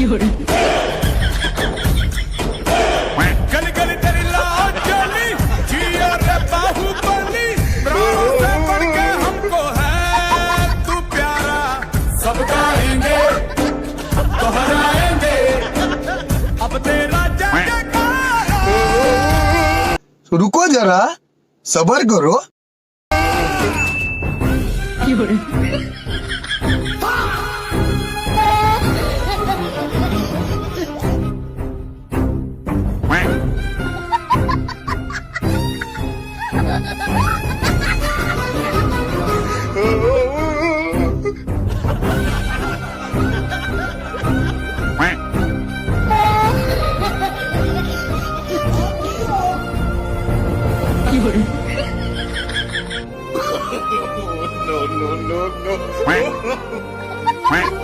गली गली तेरी लाल चली जिया रे बाहुबली प्राणों से बढ़ के हमको है तू प्यारा सब गाएंगे तो हराएंगे अब तेरा जयकारा रुको जरा सबर करो. no, no, no, no.